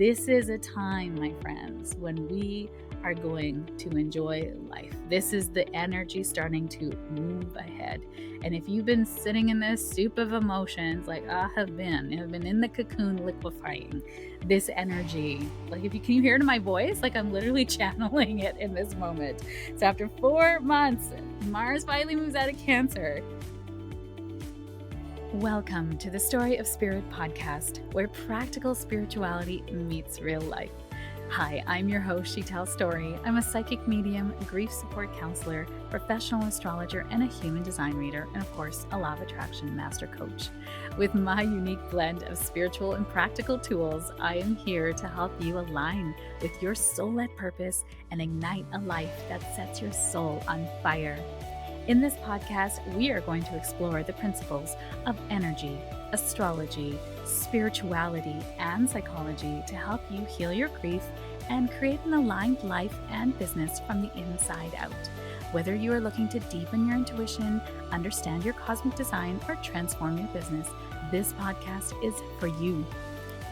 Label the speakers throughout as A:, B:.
A: This is a time, my friends, when we are going to enjoy life. This is the energy starting to move ahead. And if you've been sitting in this soup of emotions, like I have been in the cocoon liquefying, this energy, like can you hear it in my voice? Like I'm literally channeling it in this moment. So after 4 months, Mars finally moves out of Cancer. Welcome to the Story of Spirit podcast, where practical spirituality meets real life. Hi, I'm your host, She Tells Story. I'm a psychic medium, grief support counselor, professional astrologer, and a human design reader, and of course, a law of attraction master coach. With my unique blend of spiritual and practical tools, I am here to help you align with your soul-led purpose and ignite a life that sets your soul on fire. In this podcast, we are going to explore the principles of energy, astrology, spirituality, and psychology to help you heal your grief and create an aligned life and business from the inside out. Whether you are looking to deepen your intuition, understand your cosmic design, or transform your business, this podcast is for you.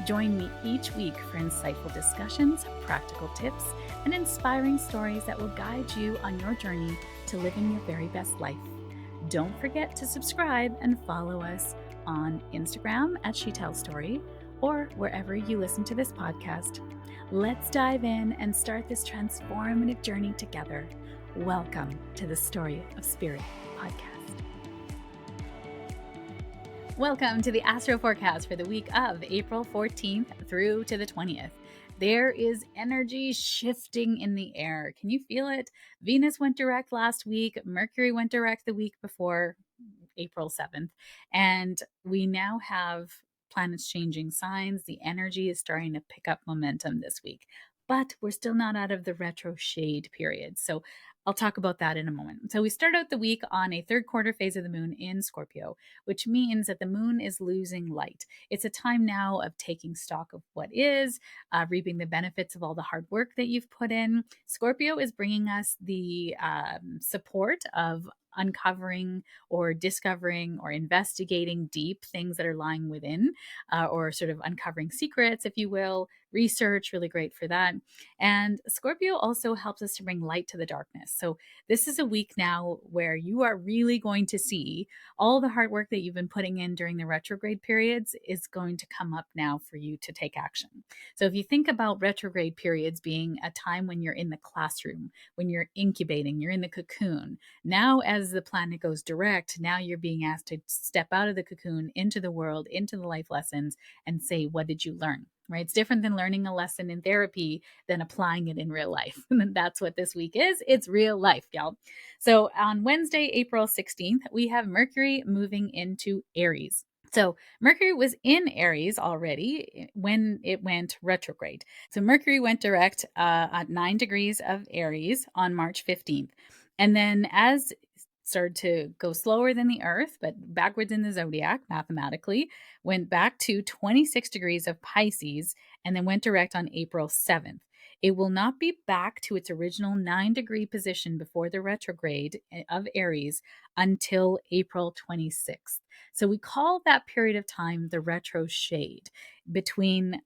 A: Join me each week for insightful discussions, practical tips, and inspiring stories that will guide you on your journey to living your very best life. Don't forget to subscribe and follow us on Instagram at She Tells Story or wherever you listen to this podcast. Let's dive in and start this transformative journey together. Welcome to the Story of Spirit podcast. Welcome to the Astro forecast for the week of April 14th through to the 20th. There is energy shifting in the air. Can you feel it? Venus went direct last week. Mercury went direct the week before, April 7th. And we now have planets changing signs. The energy is starting to pick up momentum this week. But we're still not out of the retro shade period. So I'll talk about that in a moment. So we start out the week on a third quarter phase of the moon in Scorpio, which means that the moon is losing light. It's a time now of taking stock of what is, reaping the benefits of all the hard work that you've put in. Scorpio is bringing us the support of uncovering or discovering or investigating deep things that are lying within, or sort of uncovering secrets, if you will. Research, really great for that. And Scorpio also helps us to bring light to the darkness. So this is a week now where you are really going to see all the hard work that you've been putting in during the retrograde periods is going to come up now for you to take action. So if you think about retrograde periods being a time when you're in the classroom, when you're incubating, you're in the cocoon. Now, as the planet goes direct, now you're being asked to step out of the cocoon into the world, into the life lessons, and say, what did you learn? Right? It's different than learning a lesson in therapy than applying it in real life. And that's what this week is. It's real life, y'all. So on Wednesday, April 16th, we have Mercury moving into Aries. So Mercury was in Aries already when it went retrograde. So Mercury went direct at 9 degrees of Aries on March 15th. And then as started to go slower than the Earth, but backwards in the zodiac mathematically, went back to 26 degrees of Pisces and then went direct on April 7th. It will not be back to its original 9-degree position before the retrograde of Aries until April 26th. So we call that period of time the retro shade. Between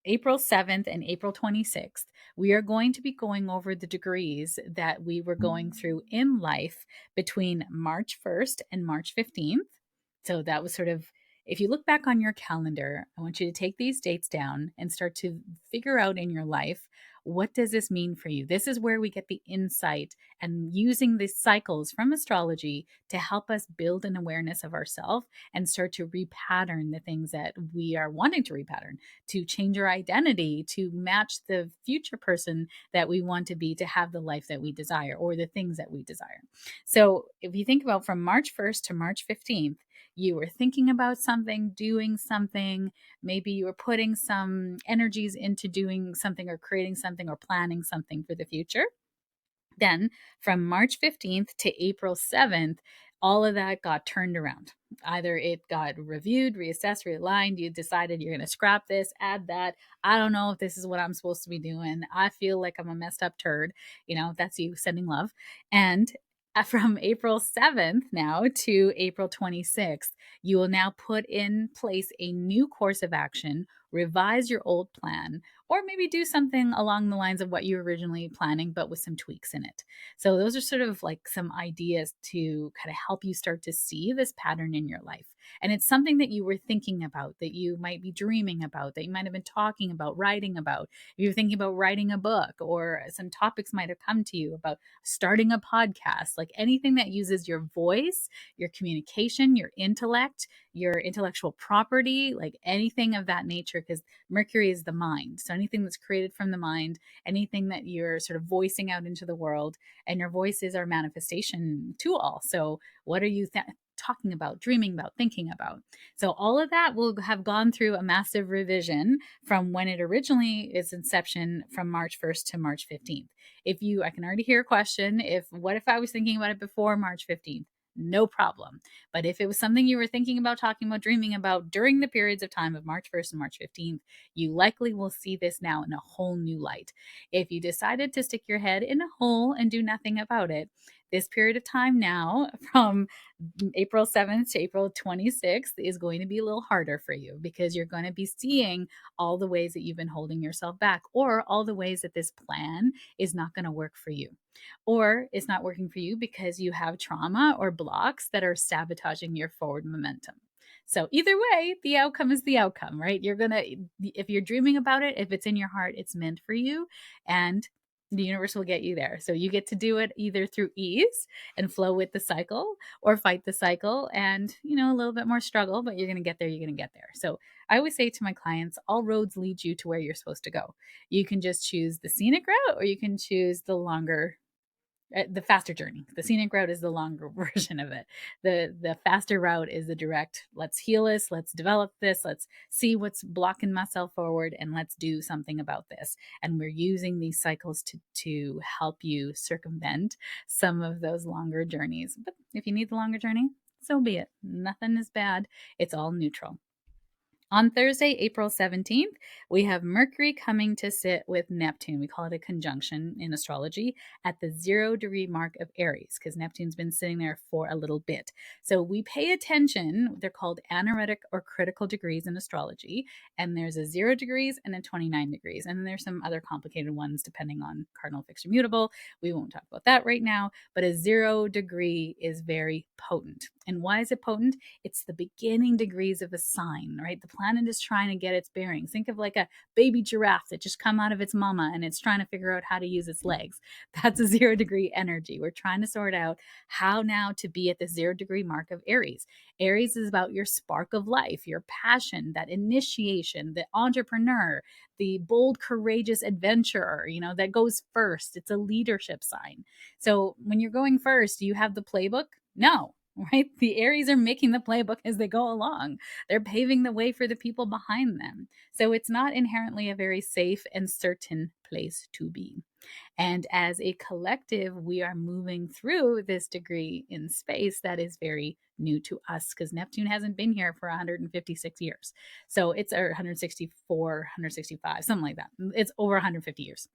A: April 7th and April 26th, we are going to be going over the degrees that we were going through in life between March 1st and March 15th. So that was sort of, if you look back on your calendar, I want you to take these dates down and start to figure out in your life, what does this mean for you? This is where we get the insight and using these cycles from astrology to help us build an awareness of ourselves and start to repattern the things that we are wanting to repattern, to change our identity, to match the future person that we want to be, to have the life that we desire or the things that we desire. So if you think about from March 1st to March 15th, you were thinking about something, doing something, maybe you were putting some energies into doing something or creating something or planning something for the future. Then from March 15th to April 7th, all of that got turned around. Either it got reviewed, reassessed, realigned. You decided you're going to scrap this, add that. I don't know if this is what I'm supposed to be doing. I feel like I'm a messed up turd. That's you sending love. And From April 7th now to April 26th, you will now put in place a new course of action, revise your old plan, or maybe do something along the lines of what you were originally planning, but with some tweaks in it. So, those are sort of like some ideas to kind of help you start to see this pattern in your life. And it's something that you were thinking about, that you might be dreaming about, that you might have been talking about, writing about. If you're thinking about writing a book, or some topics might have come to you about starting a podcast, like anything that uses your voice, your communication, your intellect, your intellectual property, like anything of that nature, because Mercury is the mind. So anything that's created from the mind, anything that you're sort of voicing out into the world, and your voice is our manifestation tool. So what are you talking about, dreaming about, thinking about? So all of that will have gone through a massive revision from when it originally its inception, from March 1st to March 15th. If you, I can already hear a question, if what if I was thinking about it before March 15th? No problem. But if it was something you were thinking about, talking about, dreaming about during the periods of time of March 1st and March 15th, you likely will see this now in a whole new light. If you decided to stick your head in a hole and do nothing about it, this period of time now, from April 7th to April 26th, is going to be a little harder for you, because you're going to be seeing all the ways that you've been holding yourself back, or all the ways that this plan is not going to work for you, or it's not working for you because you have trauma or blocks that are sabotaging your forward momentum. So either way, the outcome is the outcome, right? You're going to, if you're dreaming about it, if it's in your heart, it's meant for you, and the universe will get you there. So you get to do it either through ease and flow with the cycle, or fight the cycle and, a little bit more struggle, but you're going to get there. You're going to get there. So I always say to my clients, all roads lead you to where you're supposed to go. You can just choose the scenic route, or you can choose the faster journey. The scenic route is the longer version of it. The faster route is the direct, let's heal this, let's develop this, let's see what's blocking myself forward, and let's do something about this. And we're using these cycles to help you circumvent some of those longer journeys. But if you need the longer journey, so be it. Nothing is bad. It's all neutral. On Thursday, April 17th, we have Mercury coming to sit with Neptune. We call it a conjunction in astrology at the 0 degree mark of Aries, because Neptune's been sitting there for a little bit. So we pay attention. They're called anaretic or critical degrees in astrology. And there's a 0 degrees and a 29 degrees. And then there's some other complicated ones depending on cardinal, fixed, or mutable. We won't talk about that right now. But a 0 degree is very potent. And why is it potent? It's the beginning degrees of a sign, right? The planet is trying to get its bearings. Think of like a baby giraffe that just come out of its mama and it's trying to figure out how to use its legs. That's a 0 degree energy. We're trying to sort out how now to be at the 0 degree mark of Aries. Aries is about your spark of life, your passion, that initiation, the entrepreneur, the bold, courageous adventurer, that goes first. It's a leadership sign. So when you're going first, do you have the playbook? No, right? The Aries are making the playbook as they go along. They're paving the way for the people behind them. So it's not inherently a very safe and certain place to be. And as a collective, we are moving through this degree in space that is very new to us, because Neptune hasn't been here for 156 years. So it's 164, 165, something like that. It's over 150 years.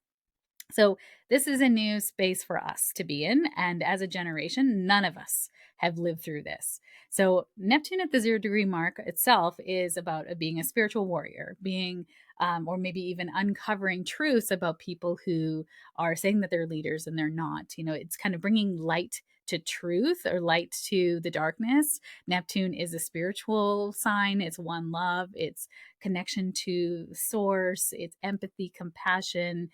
A: So this is a new space for us to be in. And as a generation, none of us have lived through this. So Neptune at the 0 degree mark itself is about being a spiritual warrior, being, or maybe even uncovering truths about people who are saying that they're leaders and they're not. It's kind of bringing light to truth, or light to the darkness. Neptune is a spiritual sign. It's one love. It's connection to source. It's empathy, compassion,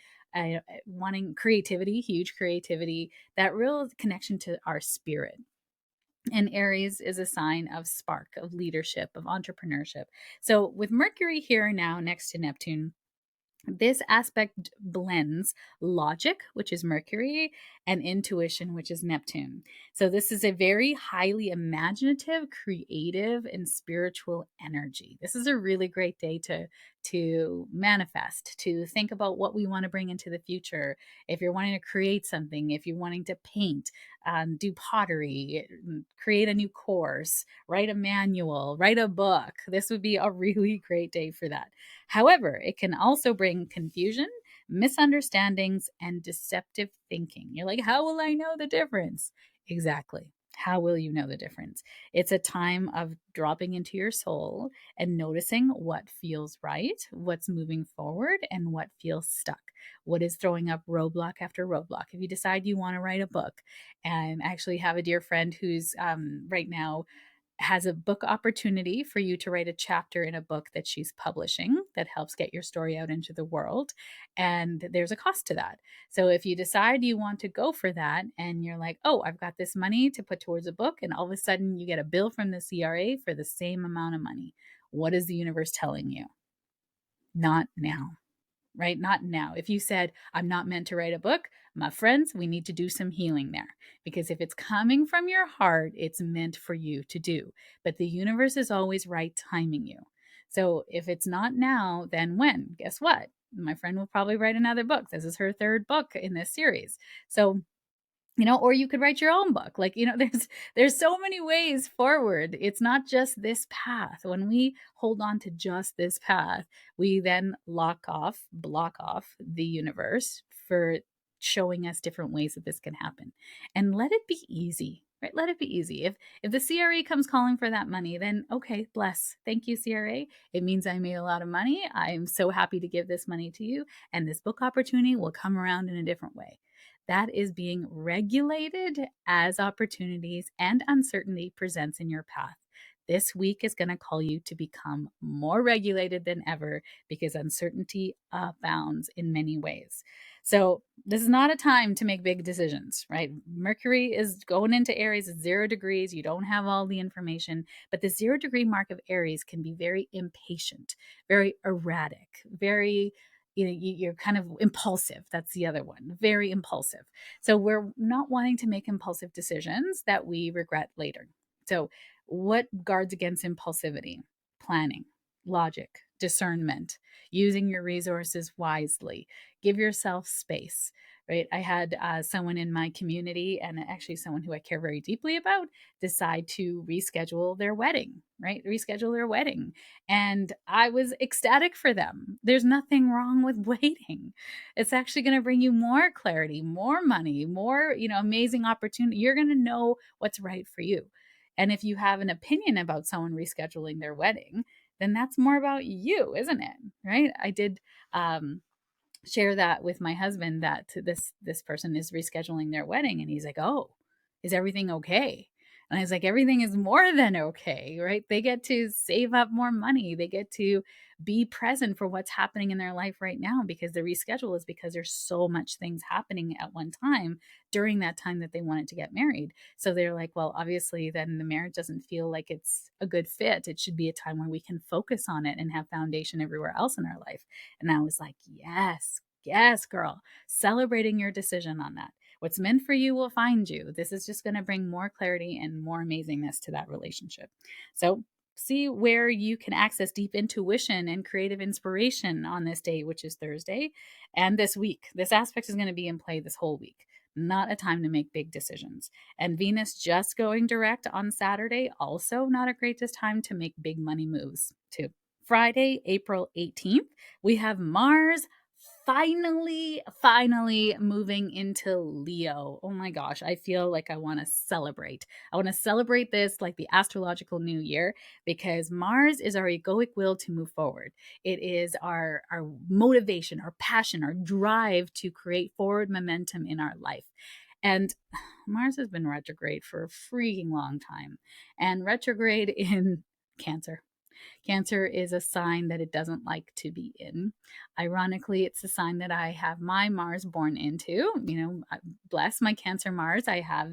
A: wanting creativity, huge creativity, that real connection to our spirit. And Aries is a sign of spark, of leadership, of entrepreneurship. So with Mercury here now next to Neptune, this aspect blends logic, which is Mercury, and intuition, which is Neptune. So this is a very highly imaginative, creative, and spiritual energy. This is a really great day to manifest, to think about what we want to bring into the future. If you're wanting to create something, if you're wanting to paint, do pottery, create a new course, write a manual, write a book, this would be a really great day for that. However, it can also bring confusion, misunderstandings, and deceptive thinking. You're like, how will I know the difference? Exactly. How will you know the difference? It's a time of dropping into your soul and noticing what feels right, what's moving forward, and what feels stuck. What is throwing up roadblock after roadblock? If you decide you want to write a book, and actually have a dear friend who's right now has a book opportunity for you to write a chapter in a book that she's publishing that helps get your story out into the world. And there's a cost to that. So if you decide you want to go for that and you're like, oh, I've got this money to put towards a book, and all of a sudden you get a bill from the CRA for the same amount of money, what is the universe telling you? Not now, right? Not now. If you said, I'm not meant to write a book, my friends, we need to do some healing there. Because if it's coming from your heart, it's meant for you to do. But the universe is always right timing you. So if it's not now, then when? Guess what? My friend will probably write another book. This is her third book in this series. So or you could write your own book. Like, there's so many ways forward. It's not just this path. When we hold on to just this path, we then block off the universe for showing us different ways that this can happen. And let it be easy. Right? Let it be easy. If the CRA comes calling for that money, then okay, bless. Thank you, CRA. It means I made a lot of money. I'm so happy to give this money to you. And this book opportunity will come around in a different way. That is being regulated as opportunities and uncertainty presents in your path. This week is going to call you to become more regulated than ever because uncertainty abounds in many ways. So, this is not a time to make big decisions, right? Mercury is going into Aries at 0 degrees. You don't have all the information, but the 0 degree mark of Aries can be very impatient, very erratic, very you're kind of impulsive. That's the other one, very impulsive. So we're not wanting to make impulsive decisions that we regret later. So what guards against impulsivity? Planning, logic, discernment, using your resources wisely. Give yourself space, right? I had someone in my community, and actually someone who I care very deeply about, decide to reschedule their wedding, right? Reschedule their wedding. And I was ecstatic for them. There's nothing wrong with waiting. It's actually going to bring you more clarity, more money, more, amazing opportunity. You're going to know what's right for you. And if you have an opinion about someone rescheduling their wedding, then that's more about you, isn't it? Right? I did share that with my husband that this person is rescheduling their wedding, and he's like, "Oh, is everything okay?" And I was like, "Everything is more than okay, right? They get to save up more money. They get to be present for what's happening in their life right now, because the reschedule is because there's so much things happening at one time during that time that they wanted to get married. So they're like, well, obviously then the marriage doesn't feel like it's a good fit. It should be a time where we can focus on it and have foundation everywhere else in our life." And I was like, yes, yes, girl, celebrating your decision on that. What's meant for you will find you. This is just going to bring more clarity and more amazingness to that relationship. So, see where you can access deep intuition and creative inspiration on this day, which is Thursday, and this week. This aspect is going to be in play this whole week. Not a time to make big decisions. And Venus just going direct on Saturday, also not a great time to make big money moves, too. Friday, April 18th, we have Mars finally moving into Leo. Oh my gosh, I feel like I want to celebrate. I want to celebrate this like the astrological new year, because Mars is our egoic will to move forward. It is our motivation, our passion, our drive to create forward momentum in our life. And Mars has been retrograde for a freaking long time, and retrograde in Cancer. Cancer is a sign that it doesn't like to be in. Ironically, it's a sign that I have my Mars born into. Bless my Cancer Mars. I have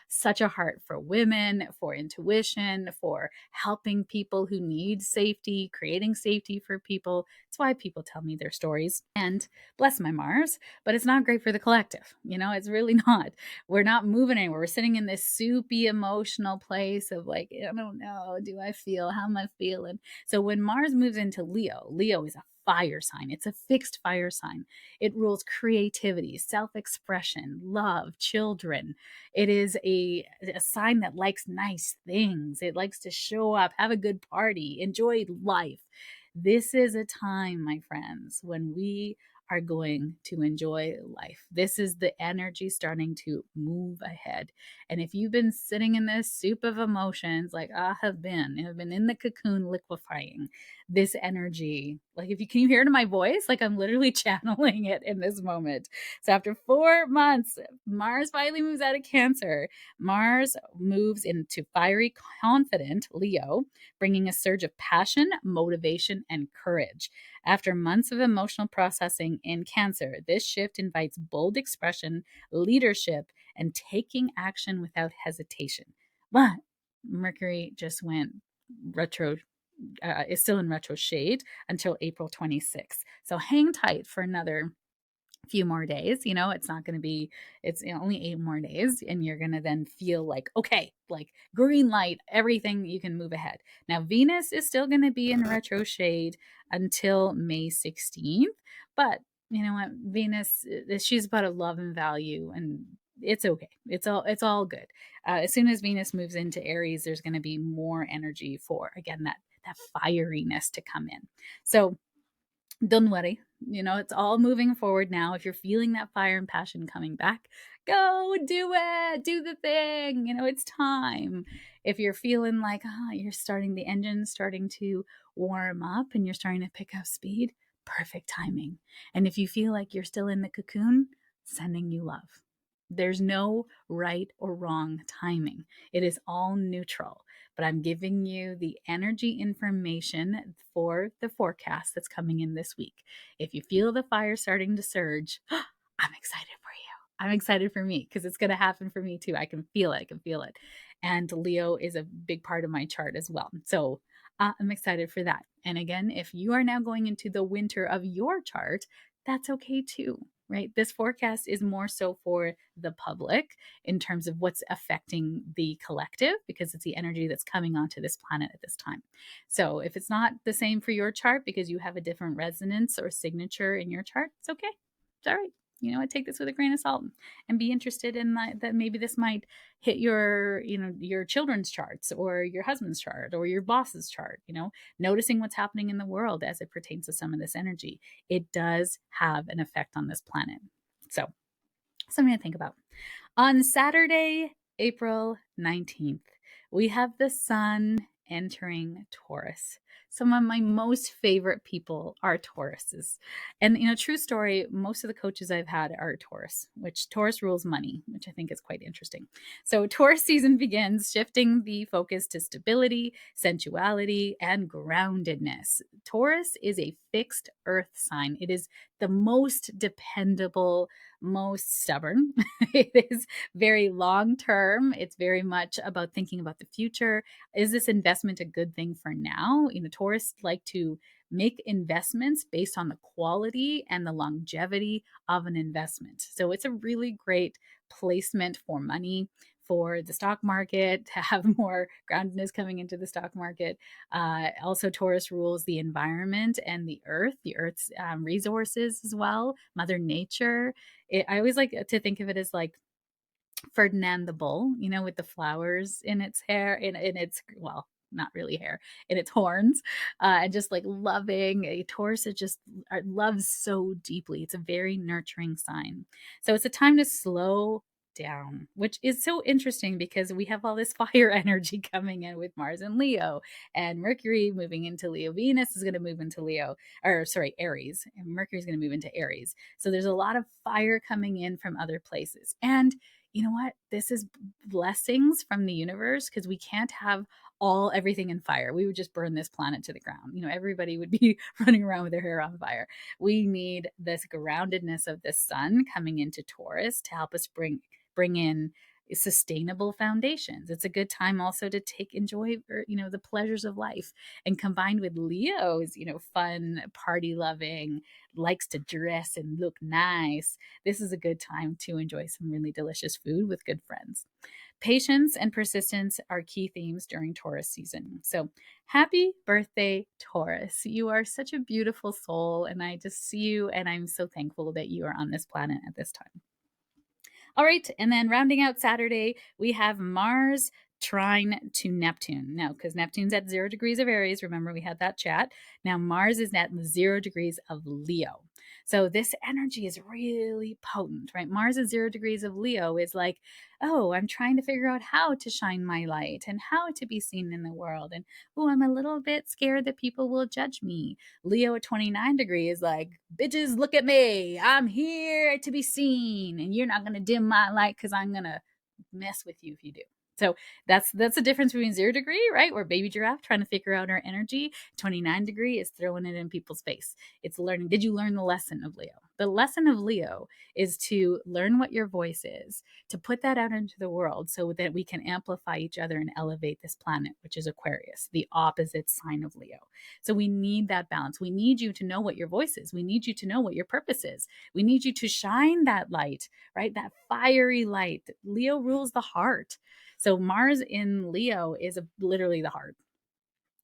A: such a heart for women, for intuition, for helping people who need safety, creating safety for people. It's why people tell me their stories. And bless my Mars, but it's not great for the collective. It's really not. We're not moving anywhere. We're sitting in this soupy emotional place of like, I don't know, do I feel? How am I feeling? So when Mars moves into Leo, Leo is a fire sign. It's a fixed fire sign. It rules creativity, self-expression, love, children. It is a sign that likes nice things. It likes to show up, have a good party, enjoy life. This is a time, my friends, when we are going to enjoy life. This is the energy starting to move ahead. And if you've been sitting in this soup of emotions, like I have been in the cocoon liquefying, this energy, like if you can you hear it in my voice, like I'm literally channeling it in this moment. So after 4 months, Mars finally moves out of Cancer. Mars moves into fiery, confident Leo, bringing a surge of passion, motivation, and courage. After months of emotional processing in Cancer, this shift invites bold expression, leadership, and taking action without hesitation. But Mercury just went retro, is still in retro shade until April 26th. So hang tight for another few more days. It's not going to be, it's only 8 more days, and you're going to then feel like, okay, like green light, everything, you can move ahead. Now Venus is still going to be in retro shade until May 16th, but you know what, Venus, she's about a love and value, and it's okay, it's all good. As soon as Venus moves into Aries, there's going to be more energy for, again, that fieriness to come in. So don't worry. It's all moving forward now. If you're feeling that fire and passion coming back, go do it. Do the thing. It's time. If you're feeling like, the engine starting to warm up and you're starting to pick up speed, perfect timing. And if you feel like you're still in the cocoon, sending you love. There's no right or wrong timing. It is all neutral, but I'm giving you the energy information for the forecast that's coming in this week. If you feel the fire starting to surge, I'm excited for you. I'm excited for me because it's going to happen for me too. I can feel it. I can feel it. And Leo is a big part of my chart as well. So I'm excited for that. And again, if you are now going into the winter of your chart, that's okay too, right? This forecast is more so for the public in terms of what's affecting the collective, because it's the energy that's coming onto this planet at this time. So if it's not the same for your chart because you have a different resonance or signature in your chart, it's okay. It's all right. I take this with a grain of salt and be interested in that maybe this might hit your children's charts or your husband's chart or your boss's chart. Noticing what's happening in the world as it pertains to some of this energy. It does have an effect on this planet. So something to think about. On Saturday, April 19th, we have the sun entering Taurus. Some of my most favorite people are Tauruses. And, true story, most of the coaches I've had are Taurus, which Taurus rules money, which I think is quite interesting. So Taurus season begins, shifting the focus to stability, sensuality, and groundedness. Taurus is a fixed earth sign. It is the most dependable, most stubborn. It is very long term. It's very much about thinking about the future. Is this investment a good thing for now? Taurus like to make investments based on the quality and the longevity of an investment. So it's a really great placement for money, for the stock market, to have more groundedness coming into the stock market. Also, Taurus rules the environment and the earth's resources as well, Mother Nature. I always like to think of it as like Ferdinand the Bull, with the flowers in its hair, in its, well, not really hair, in its horns, and just like loving. A Taurus it just loves so deeply. It's a very nurturing sign. So it's a time to slow down, which is so interesting because we have all this fire energy coming in with Mars and Leo, and Mercury moving into Leo. Venus is going to move into Leo, or sorry, Aries, and Mercury is going to move into Aries. So there's a lot of fire coming in from other places. And you know what? This is blessings from the universe, because we can't have everything in fire. We would just burn this planet to the ground. Everybody would be running around with their hair on fire. We need this groundedness of the sun coming into Taurus to help us bring in sustainable foundations. It's a good time also to enjoy the pleasures of life, and combined with Leo's fun, party loving, likes to dress and look nice. This is a good time to enjoy some really delicious food with good friends. Patience and persistence are key themes during Taurus season. So happy birthday, Taurus. You are such a beautiful soul, and I just see you, and I'm so thankful that you are on this planet at this time. All right, and then rounding out Saturday, we have Mars trine to Neptune. Now, because Neptune's at 0 degrees of Aries, remember we had that chat. Now, Mars is at 0 degrees of Leo. So this energy is really potent, right? Mars at 0 degrees of Leo is like, oh, I'm trying to figure out how to shine my light and how to be seen in the world. And oh, I'm a little bit scared that people will judge me. Leo at 29 degrees is like, bitches, look at me. I'm here to be seen. And you're not going to dim my light because I'm going to mess with you if you do. So that's the difference between 0 degree, right? We're baby giraffe trying to figure out our energy. 29 degree is throwing it in people's face. It's learning. Did you learn the lesson of Leo? The lesson of Leo is to learn what your voice is, to put that out into the world so that we can amplify each other and elevate this planet, which is Aquarius, the opposite sign of Leo. So we need that balance. We need you to know what your voice is. We need you to know what your purpose is. We need you to shine that light, right? That fiery light. Leo rules the heart. So Mars in Leo is literally the heart.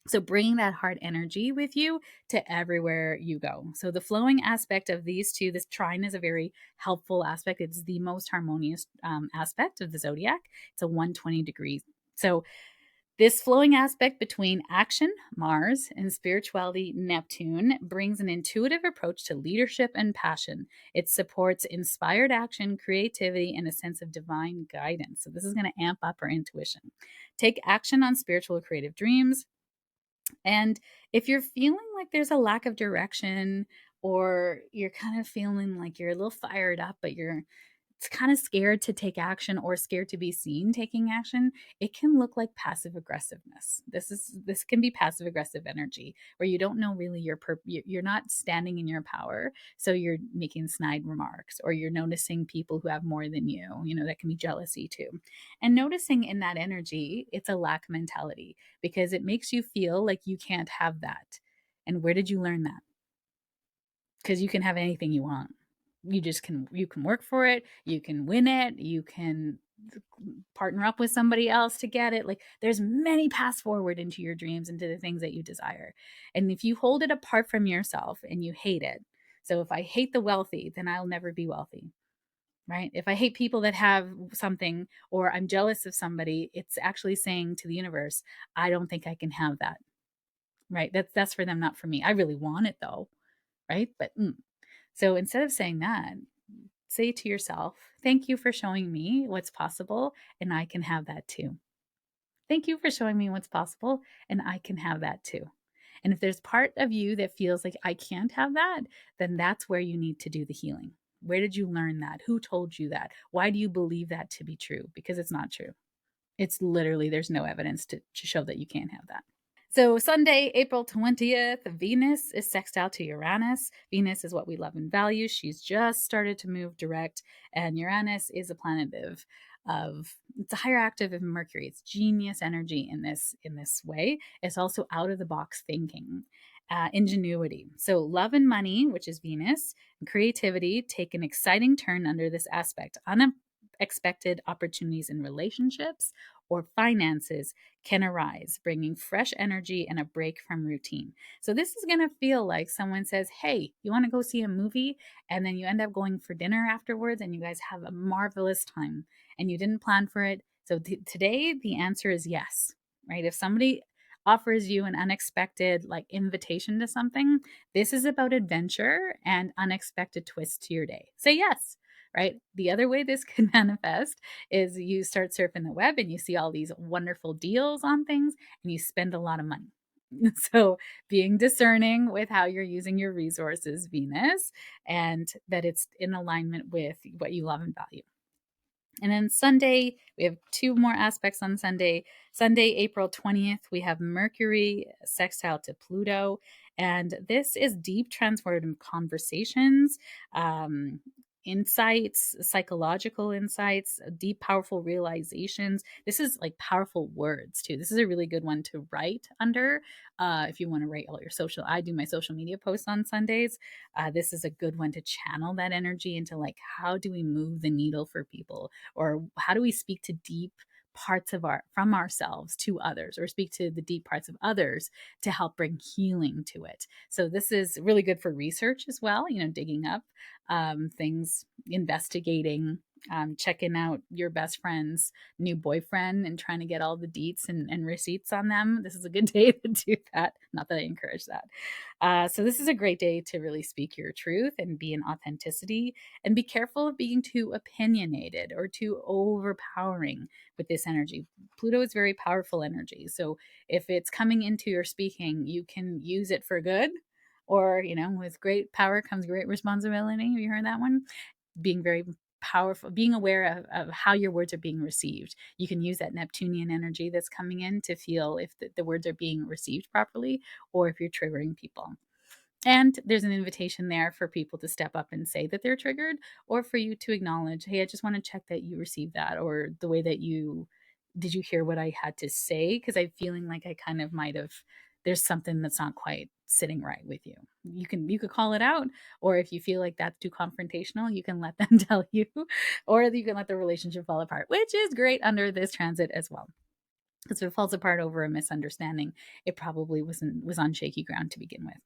A: So bringing that heart energy with you to everywhere you go. So the flowing aspect of these two, this trine is a very helpful aspect. It's the most harmonious aspect of the zodiac. It's a 120 degrees. So this flowing aspect between action, Mars, and spirituality, Neptune, brings an intuitive approach to leadership and passion. It supports inspired action, creativity, and a sense of divine guidance. So, this is going to amp up our intuition. Take action on spiritual or creative dreams. And if you're feeling like there's a lack of direction, or you're kind of feeling like you're a little fired up, but you're kind of scared to take action or scared to be seen taking action, it can look like passive aggressiveness. This can be passive aggressive energy where you don't know really you're not standing in your power, so you're making snide remarks, or you're noticing people who have more than you. That can be jealousy too. And noticing in that energy, it's a lack mentality because it makes you feel like you can't have that. And where did you learn that? Because you can have anything you want. You can work for it, you can win it, you can partner up with somebody else to get it. Like, there's many paths forward into your dreams, into the things that you desire. And if you hold it apart from yourself and you hate it, so if I hate the wealthy, then I'll never be wealthy, right? If I hate people that have something, or I'm jealous of somebody, it's actually saying to the universe, I don't think I can have that, right? That's for them, not for me. I really want it though, right? But so instead of saying that, say to yourself, thank you for showing me what's possible, and I can have that too. Thank you for showing me what's possible, and I can have that too. And if there's part of you that feels like I can't have that, then that's where you need to do the healing. Where did you learn that? Who told you that? Why do you believe that to be true? Because it's not true. It's literally, there's no evidence to show that you can't have that. So Sunday, April 20th, Venus is sextile to Uranus. Venus is what we love and value. She's just started to move direct, and Uranus is a planet of it's a higher active of Mercury. It's genius energy in this way. It's also out of the box thinking. Ingenuity. So love and money, which is Venus, and creativity take an exciting turn under this aspect. Unexpected opportunities in relationships or finances can arise, bringing fresh energy and a break from routine. So, this is going to feel like someone says, hey, you want to go see a movie? And then you end up going for dinner afterwards, and you guys have a marvelous time, and you didn't plan for it. So, today, the answer is yes, right? If somebody offers you an unexpected invitation to something, this is about adventure and unexpected twists to your day. Say yes, right? The other way this can manifest is you start surfing the web and you see all these wonderful deals on things and you spend a lot of money. So, being discerning with how you're using your resources, Venus, and that it's in alignment with what you love and value. And then Sunday, we have two more aspects on Sunday. Sunday, April 20th, we have Mercury sextile to Pluto. And this is deep transformative conversations, insights, psychological insights, deep, powerful realizations. This is like powerful words too. This is a really good one to write under. If you want to write all your I do my social media posts on Sundays. This is a good one to channel that energy into how do we move the needle for people, or how do we speak to deep parts of from ourselves to others, or speak to the deep parts of others to help bring healing to it. So this is really good for research as well, digging up things, investigating checking out your best friend's new boyfriend and trying to get all the deets and receipts on them. This is a good day to do that. Not that I encourage that. So this is a great day to really speak your truth and be in authenticity, and be careful of being too opinionated or too overpowering with this energy. Pluto is very powerful energy. So if it's coming into your speaking, you can use it for good, or, with great power comes great responsibility. Have you heard that one? Being very powerful, being aware of how your words are being received. You can use that Neptunian energy that's coming in to feel if the words are being received properly, or if you're triggering people. And there's an invitation there for people to step up and say that they're triggered, or for you to acknowledge, hey, I just want to check that you received that, or the way that did you hear what I had to say? Because I'm feeling like I kind of might have, there's something that's not quite sitting right with you. You could call it out, or if you feel like that's too confrontational, you can let them tell you, or you can let the relationship fall apart, which is great under this transit as well. Because if it falls apart over a misunderstanding, it probably was on shaky ground to begin with.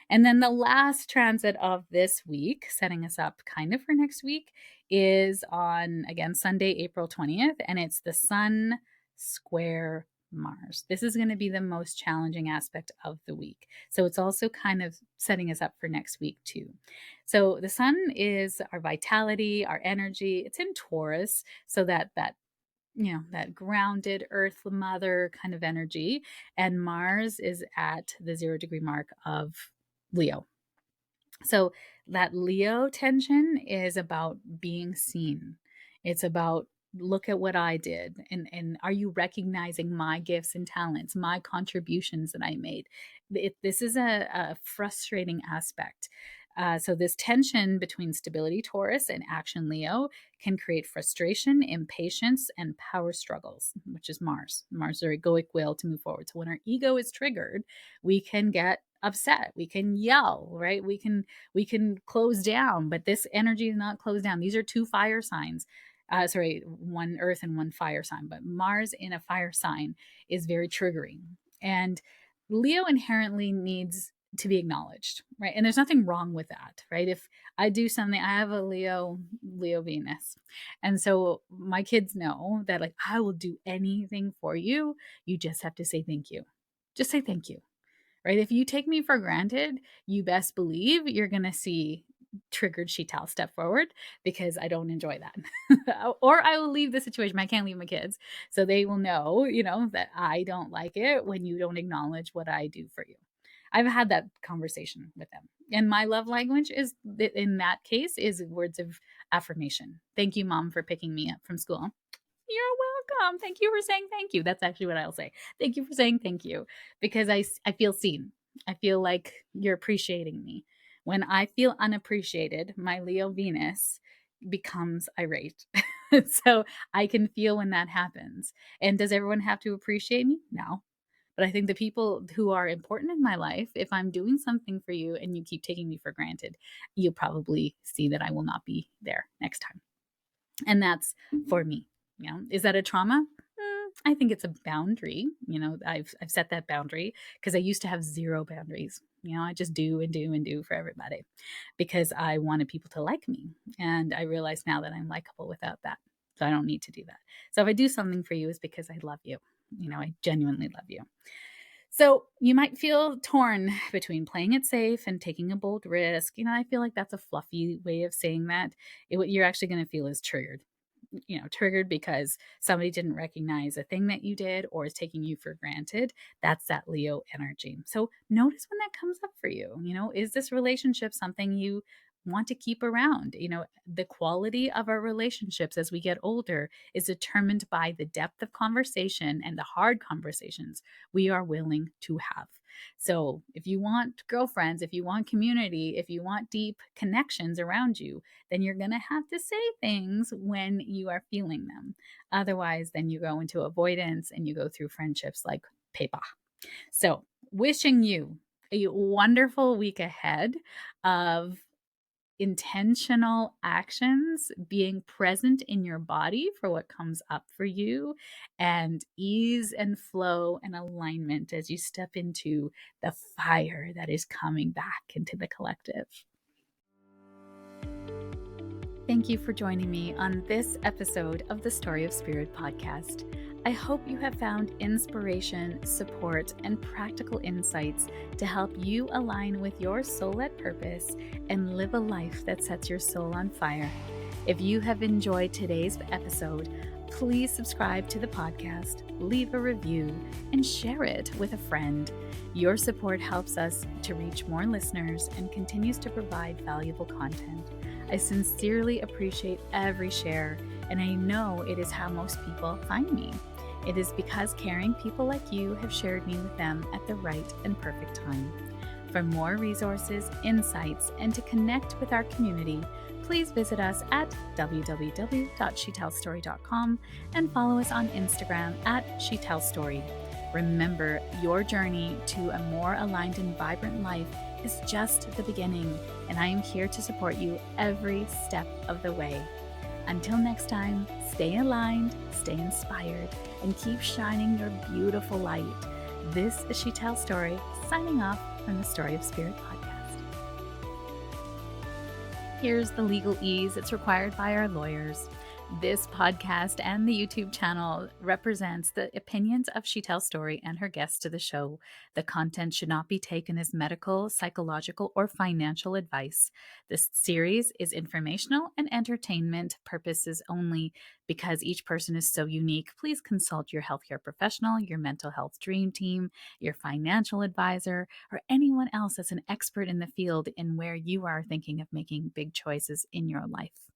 A: And then the last transit of this week, setting us up kind of for next week, is on, again, Sunday, April 20th, and it's the Sun square Mars. This is going to be the most challenging aspect of the week. So it's also kind of setting us up for next week too. So the Sun is our vitality, our energy. It's in Taurus, so that grounded earth mother kind of energy. And Mars is at the 0 degree mark of Leo. So that Leo tension is about being seen. It's about, look at what I did, and are you recognizing my gifts and talents, my contributions that I made? This is a frustrating aspect. So this tension between stability Taurus and action Leo can create frustration, impatience, and power struggles, which is Mars. Mars is our egoic will to move forward. So when our ego is triggered, we can get upset, we can yell, right? We can close down, but this energy is not closed down. These are two fire signs. One earth and one fire sign, but Mars in a fire sign is very triggering. And Leo inherently needs to be acknowledged, right? And there's nothing wrong with that, right? If I do something, I have a Leo Venus. And so my kids know that, like, I will do anything for you. You just have to say thank you. Just say thank you, right? If you take me for granted, you best believe you're going to see triggered Shital step forward, because I don't enjoy that. Or I will leave the situation. I can't leave my kids. So they will know, that I don't like it when you don't acknowledge what I do for you. I've had that conversation with them. And my love language is, in that case, is words of affirmation. Thank you, Mom, for picking me up from school. You're welcome. Thank you for saying thank you. That's actually what I'll say. Thank you for saying thank you, because I feel seen. I feel like you're appreciating me. When I feel unappreciated, my Leo Venus becomes irate. So I can feel when that happens. And does everyone have to appreciate me? No. But I think the people who are important in my life, if I'm doing something for you and you keep taking me for granted, you'll probably see that I will not be there next time. And that's for me. Is that a trauma? I think it's a boundary. I've set that boundary because I used to have zero boundaries. I just do and do and do for everybody because I wanted people to like me. And I realize now that I'm likable without that. So I don't need to do that. So if I do something for you, it's because I love you. I genuinely love you. So you might feel torn between playing it safe and taking a bold risk. I feel like that's a fluffy way of saying that. What you're actually going to feel is triggered. Triggered because somebody didn't recognize a thing that you did or is taking you for granted. That's that Leo energy. So notice when that comes up for you. Is this relationship something you want to keep around? The quality of our relationships as we get older is determined by the depth of conversation and the hard conversations we are willing to have. So if you want girlfriends, if you want community, if you want deep connections around you, then you're going to have to say things when you are feeling them. Otherwise, then you go into avoidance and you go through friendships like paper. So wishing you a wonderful week ahead of intentional actions, being present in your body for what comes up for you, and ease and flow and alignment as you step into the fire that is coming back into the collective. Thank you for joining me on this episode of the Story of Spirit podcast. I hope you have found inspiration, support, and practical insights to help you align with your soul-led purpose and live a life that sets your soul on fire. If you have enjoyed today's episode, please subscribe to the podcast, leave a review, and share it with a friend. Your support helps us to reach more listeners and continues to provide valuable content. I sincerely appreciate every share, and I know it is how most people find me. It is because caring people like you have shared me with them at the right and perfect time. For more resources, insights, and to connect with our community, please visit us at www.shetellstory.com and follow us on Instagram at shetellstory. Remember, your journey to a more aligned and vibrant life is just the beginning, and I am here to support you every step of the way. Until next time, stay aligned, stay inspired, and keep shining your beautiful light. This is Shetell Story, signing off from the Story of Spirit podcast. Here's the legalese that's required by our lawyers. This podcast and the YouTube channel represents the opinions of Shetell Story and her guests to the show. The content should not be taken as medical, psychological, or financial advice. This series is informational and entertainment purposes only. Because each person is so unique, please consult your healthcare professional, your mental health dream team, your financial advisor, or anyone else that's an expert in the field in where you are thinking of making big choices in your life.